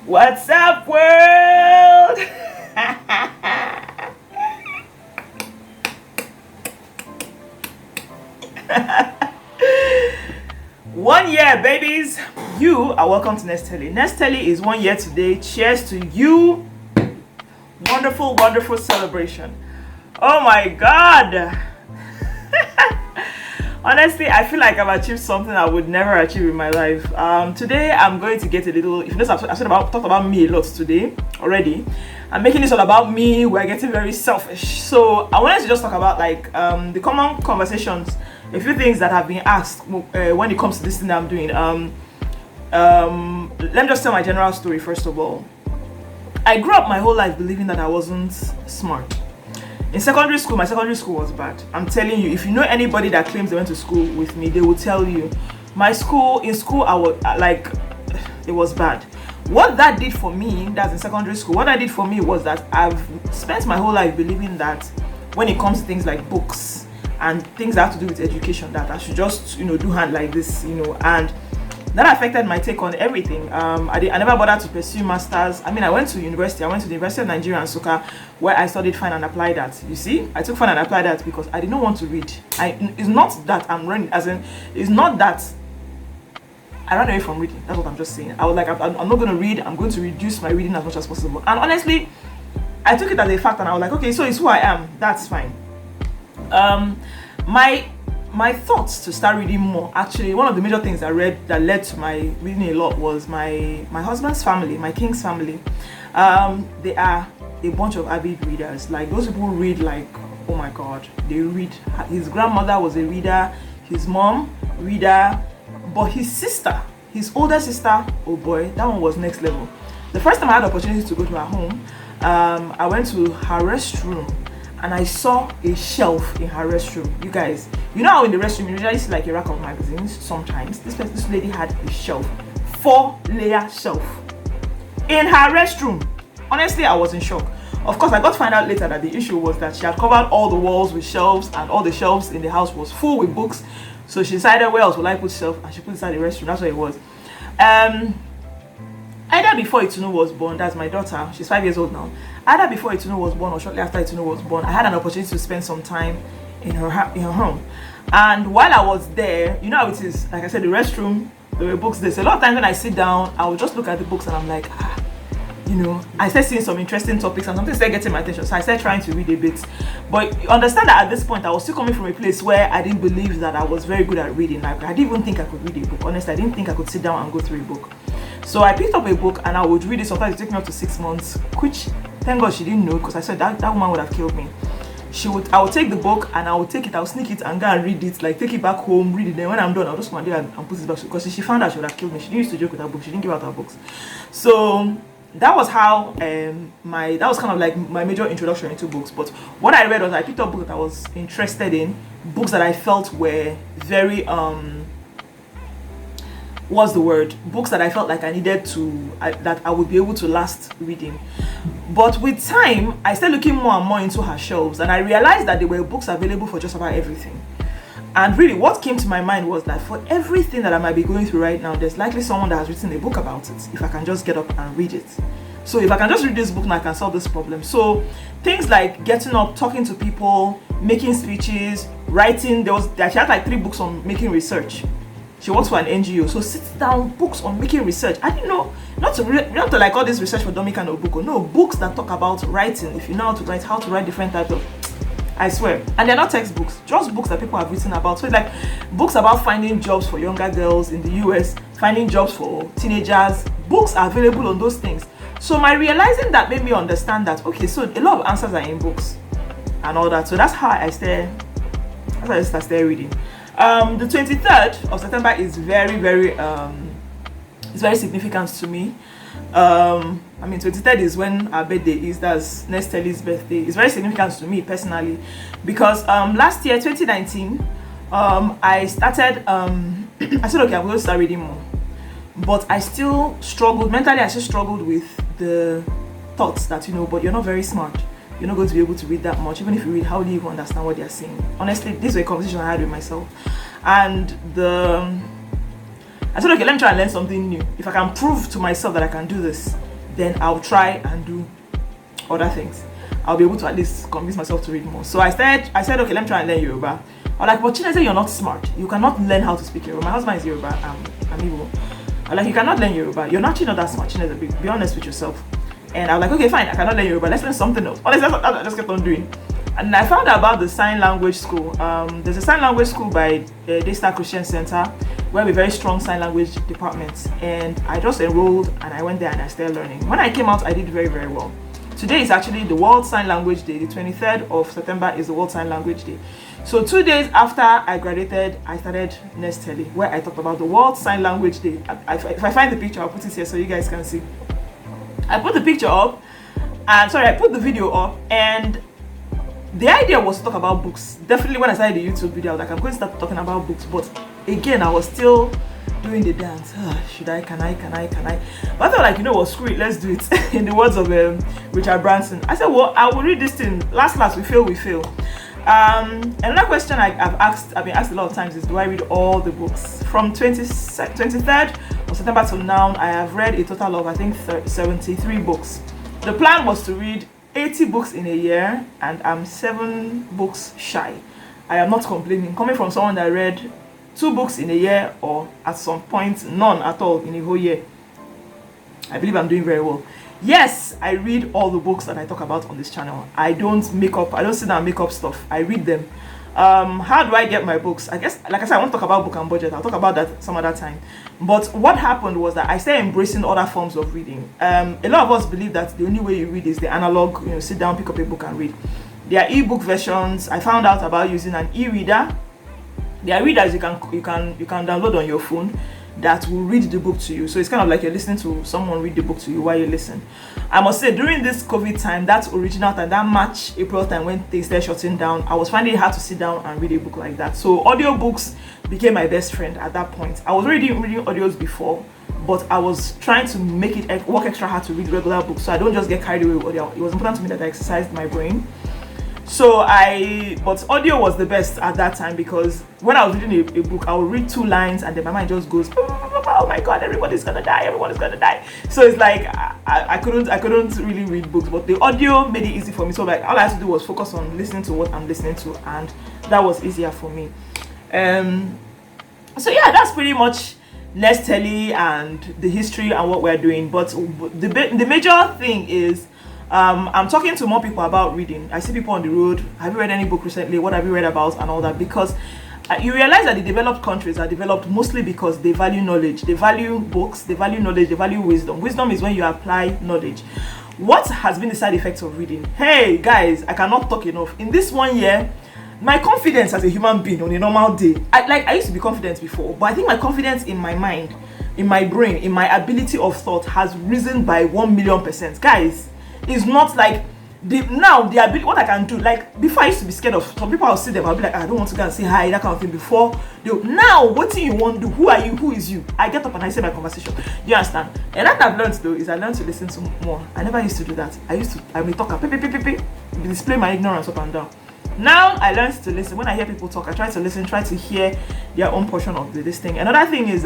What's up, world? One year, babies. You are welcome to Netztelly. Netztelly is 1 year today. Cheers to you. Wonderful, wonderful celebration. Oh my God. Honestly, I feel like I've achieved something I would never achieve in my life. Today, I'm going to get a little. If you notice, I've talked about me a lot today already. I'm making this all about me. We're getting very selfish. So I wanted to just talk about like the common conversations, a few things that have been asked when it comes to this thing that I'm doing. Let me just tell my general story first of all. I grew up my whole life believing that I wasn't smart. In secondary school, my secondary school was bad. I'm telling you, if you know anybody that claims they went to school with me, they will tell you. In school, I was like, it was bad. What that did for me, that's in secondary school, what that did for me was that I've spent my whole life believing that when it comes to things like books and things that have to do with education, that I should just, do hand like this, and that affected my take on everything. I never bothered to pursue masters. I mean, I went to university. I went to the University of Nigeria and Nsukka, where I studied fine and applied art. You see, I took fine and applied art because I did not want to read. It's not that I'm running, as in, it's not that I ran away from reading. That's what I'm just saying. I was like, I'm not going to read. I'm going to reduce my reading as much as possible. And honestly, I took it as a fact, and I was like, okay, so it's who I am. That's fine. My thoughts to start reading more, actually, one of the major things I read that led to my reading a lot was my husband's family, my king's family. They are a bunch of avid readers. Like, those people read like, oh my God, they read. His grandmother was a reader, his mom, reader, but his older sister, oh boy, that one was next level. The first time I had the opportunity to go to her home, I went to her restroom, and I saw a shelf in her restroom. You guys, you know how in the restroom you usually see like a rack of magazines sometimes? This lady had a shelf, 4-layer shelf in her restroom. Honestly, I was in shock. Of course, I got to find out later that the issue was that she had covered all the walls with shelves, and all the shelves in the house was full with books. So she decided, where else will I put shelf? And she put it inside the restroom. That's what it was. Either before Itunu was born, that's my daughter, she's 5 years old now. Either before Itunu was born or shortly after Itunu was born, I had an opportunity to spend some time in her home. And while I was there, you know how it is, like I said, the restroom, there were books there. So a lot of times when I sit down, I will just look at the books and I'm like, I started seeing some interesting topics and something started getting my attention. So I started trying to read a bit. But you understand that at this point, I was still coming from a place where I didn't believe that I was very good at reading. Like, I didn't even think I could read a book. Honestly, I didn't think I could sit down and go through a book. So I picked up a book and I would read it. Sometimes it took me up to 6 months, which thank God she didn't know, because I said that woman would have killed me. I would take the book and I would sneak it and go and read it, like take it back home, read it. Then when I'm done, I'll just come and do it and put it back, because she found out she would have killed me. She didn't used to joke with her books. She didn't give out her books. So that was how that was kind of like my major introduction into books. But what I read was, I picked up books that I was interested in, books that I felt were very books that I felt like I needed to, that I would be able to last reading. But with time, I started looking more and more into her shelves, and I realized that there were books available for just about everything. And really, what came to my mind was that for everything that I might be going through right now, there's likely someone that has written a book about it, if I can just get up and read it. So if I can just read this book, now I can solve this problem. So things like getting up, talking to people, making speeches, writing. She had like 3 books on making research. She works for an NGO, so sit down, books on making research. I didn't know, not to like all this research for dummy kind of book. No, books that talk about writing. If you know how to write different types of, I swear. And they're not textbooks, just books that people have written about. So it's like books about finding jobs for younger girls in the US, finding jobs for teenagers. Books are available on those things. So my realizing that made me understand that, okay, so a lot of answers are in books and all that. So that's how I started reading. The 23rd of September is very, very it's very significant to me. 23rd is when our birthday is. That's Netztelly's birthday. It's very significant to me personally, because last year, 2019, I started I said, okay, I'm going to start reading more, but I still struggled mentally. I still struggled with the thoughts that, but you're not very smart, you're not going to be able to read that much. Even if you read, how do you even understand what they're saying? Honestly, this was a conversation I had with myself. And I said, okay, let me try and learn something new. If I can prove to myself that I can do this, then I'll try and do other things. I'll be able to at least convince myself to read more. So I said, okay, let me try and learn Yoruba. I'm like, but Chinese, you're not smart. You cannot learn how to speak Yoruba. My husband is Yoruba. I'm Igbo. I'm like, you cannot learn Yoruba. You're actually not that smart. Chinese, be honest with yourself. And I was like, okay, fine. I cannot learn Yoruba. Let's learn something else. But I just kept on doing. And I found out about the sign language school. There's a sign language school by Daystar Christian Center, where we have a very strong sign language department. And I just enrolled and I went there and I started learning. When I came out, I did very, very well. Today is actually the World Sign Language Day. The 23rd of September is the World Sign Language Day. So 2 days after I graduated, I started Nestely, where I talked about the World Sign Language Day. If I find the picture, I'll put it here so you guys can see. I put the picture up, and I put the video up, and the idea was to talk about books. Definitely when I started the YouTube video, I was like, I'm going to start talking about books. But again, I was still doing the dance. Should I? Can I? But I felt like, you know what, screw it, let's do it. In the words of Richard Branson, I said, well, I will read this thing. Last, we fail. Another question I've been asked a lot of times is, do I read all the books? From 23rd of September till now, I have read a total of, I think, 73 books. The plan was to read 80 books in a year, and I'm 7 books shy. I am not complaining. Coming from someone that read 2 books in a year, or at some point none at all in a whole year, I believe I'm doing very well. Yes, I read all the books that I talk about on this channel. I don't sit down and make up stuff. I read them. How do I get my books? I guess, like I said, I want to talk about book and budget. I'll talk about that some other time. But what happened was that I started embracing other forms of reading. A lot of us believe that the only way you read is the analog, sit down, pick up a book and read. There are ebook versions. I found out about using an e-reader. There are readers you can download on your phone that will read the book to you. So it's kind of like you're listening to someone read the book to you while you listen. I must say, during this COVID time, that original time, that March, April time when things started shutting down, I was finding it hard to sit down and read a book like that. So audiobooks became my best friend at that point. I was already reading audios before, but I was trying to make it work extra hard to read regular books, so I don't just get carried away with audio. It was important to me that I exercised my brain. But audio was the best at that time, because when I was reading a book, I would read 2 lines and then my mind just goes, oh my god, everybody's gonna die. So it's like I couldn't really read books, but the audio made it easy for me. So like all I had to do was focus on listening to what I'm listening to, and that was easier for me. So yeah, that's pretty much Nestely and the history and what we're doing. But the major thing is, I'm talking to more people about reading. I see people on the road. Have you read any book recently? What have you read about? And all that. Because you realize that the developed countries are developed mostly because they value knowledge. They value books. They value knowledge. They value wisdom. Wisdom is when you apply knowledge. What has been the side effects of reading? Hey guys, I cannot talk enough. In this 1 year, my confidence as a human being on a normal day, I used to be confident before, but I think my confidence in my mind, in my brain, in my ability of thought has risen by 1,000,000%. Guys, it's not like the ability, what I can do. Like before, I used to be scared of some people. I'll see them, I'll be like, I don't want to go and say hi, that kind of thing. Before, now what do you want to do? Who are you? Who is you? I get up and I say my conversation. Do you understand? And that I've learned though is I learned to listen to more. I never used to do that. I may talk, display my ignorance up and down. Now I learned to listen. When I hear people talk, I try to listen, try to hear their own portion of this thing. Another thing is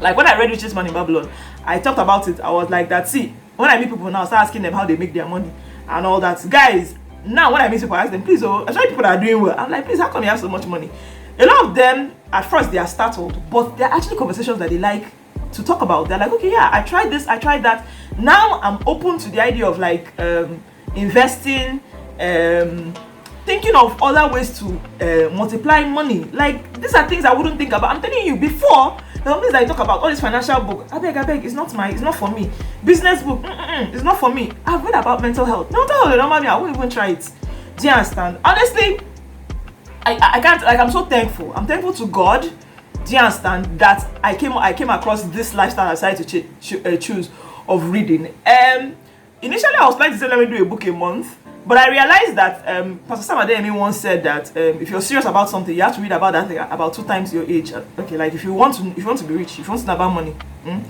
like when I read Richest Man in Babylon, I talked about it. I was like that. See, when I meet people now, I start asking them how they make their money and all that. Guys, now when I meet people, I ask them, please, especially people that are doing well, I'm like, please, how come you have so much money? A lot of them, at first, they are startled, but they're actually conversations that they like to talk about. They're like, okay, yeah, I tried this, I tried that. Now I'm open to the idea of like investing, thinking of other ways to multiply money. Like, these are things I wouldn't think about. I'm telling you, before, the things that I talk about, all this financial book, I beg, it's not for me. Business book, it's not for me. I've read about mental health. Mental health, normally I wouldn't even try it. Do you understand? Honestly, I can't, like, I'm so thankful. I'm thankful to God, do you understand, that I came across this lifestyle I decided to choose of reading. Initially, I was planning to say, let me do a book a month. But I realized that Pastor Sam Adeyemi once said that if you're serious about something, you have to read about that thing about 2 times your age. Okay, like if you want to be rich, if you want to know about money, and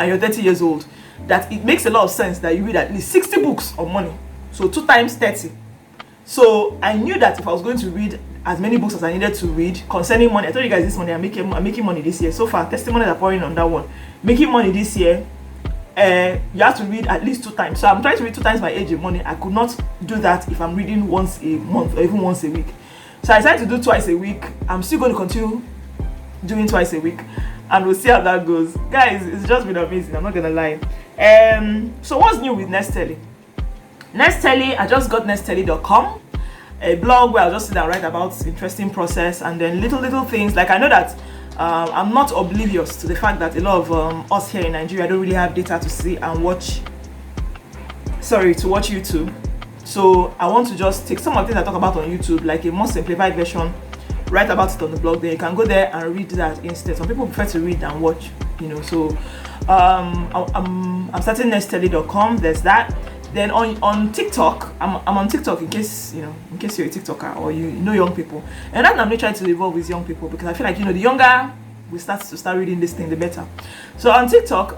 you're 30 years old, that it makes a lot of sense that you read at least 60 books on money. So 2 times 30. So I knew that if I was going to read as many books as I needed to read concerning money, I told you guys this morning I'm making money this year. So far, testimonies are pouring on that one. Making money this year, you have to read at least 2 times. So I'm trying to read 2 times my age in money. I could not do that if I'm reading once a month or even once a week. So I decided to do twice a week. I'm still going to continue doing twice a week, and we'll see how that goes. Guys, it's just been amazing, I'm not gonna lie. So what's new with Nestely? Nestely, I just got nesttelly.com, a blog where I'll just sit and write about interesting process and then little things. Like, I know that I'm not oblivious to the fact that a lot of us here in Nigeria don't really have data to see and watch YouTube. So I want to just take some of the things I talk about on YouTube, like a more simplified version, write about it on the blog. Then you can go there and read that instead. Some people prefer to read than watch, you know. So I'm starting nesttelly.com. There's that. Then on TikTok, I'm on TikTok in case you're a TikToker or you know young people. And I'm really trying to evolve with young people, because I feel like, the younger we start reading this thing, the better. So on TikTok,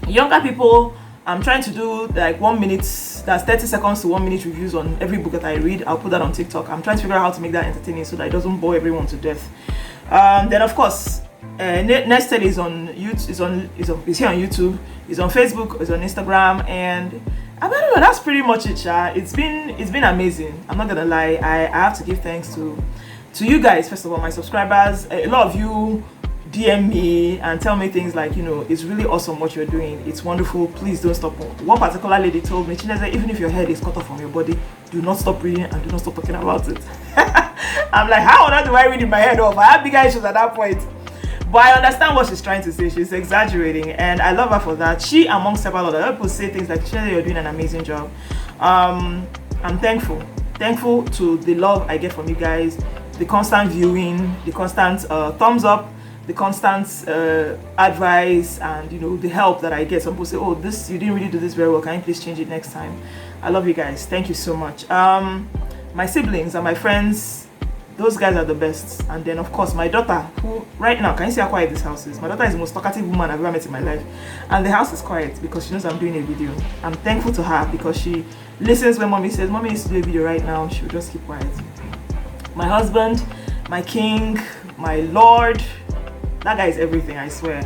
younger people, I'm trying to do like 1 minute, that's 30 seconds to 1 minute reviews on every book that I read. I'll put that on TikTok. I'm trying to figure out how to make that entertaining so that it doesn't bore everyone to death. Then of course, Nestely is on YouTube, is here on YouTube, is on Facebook, is on Instagram, and I don't know, that's pretty much it. It's been amazing. I'm not gonna lie. I have to give thanks to you guys, first of all, my subscribers. A lot of you DM me and tell me things like, it's really awesome what you're doing, it's wonderful, please don't stop. One particular lady told me, Chineze, even if your head is cut off from your body, do not stop reading and do not stop talking about it. I'm like, how on earth do I read in my head off? I have bigger issues at that point. But I understand what she's trying to say. She's exaggerating, and I love her for that. She, among several other people, say things like, Chineze, you're doing an amazing job. I'm thankful to the love I get from you guys, the constant viewing, the constant thumbs up, the constant advice, and the help that I get. Some people say, oh, this, you didn't really do this very well, can you please change it next time? I love you guys. Thank you so much. My siblings and my friends, those guys are the best. And then of course my daughter, who right now, can you see how quiet this house is? My daughter is the most talkative woman I've ever met in my life, and the house is quiet because she knows I'm doing a video. I'm thankful to her because she listens when mommy says, mommy needs to do a video right now. She'll just keep quiet. My husband, my king, my lord, that guy is everything, I swear.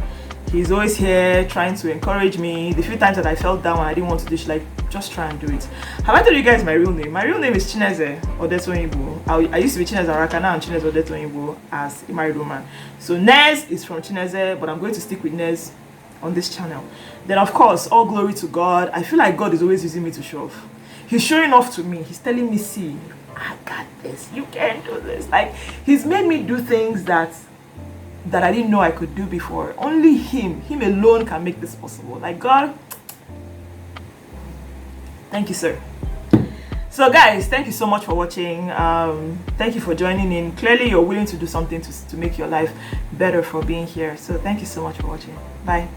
He's always here trying to encourage me. The few times that I felt down and I didn't want to do, she's like, just try and do it. Have I told you guys my real name? My real name is Chineze Odetoyinbo. I used to be Chineze Araka, now I'm Chineze Odetoyinbo as a married woman. So Nez is from Chineze, but I'm going to stick with Nez on this channel. Then of course, all glory to God. I feel like God is always using me to show off. He's showing off to me. He's telling me, see, I got this. You can do this. Like, he's made me do things that I didn't know I could do before. Only him alone can make this possible. Like, God, thank you, sir. So guys, thank you so much for watching. Thank you for joining in. Clearly you're willing to do something to make your life better for being here. So thank you so much for watching. Bye.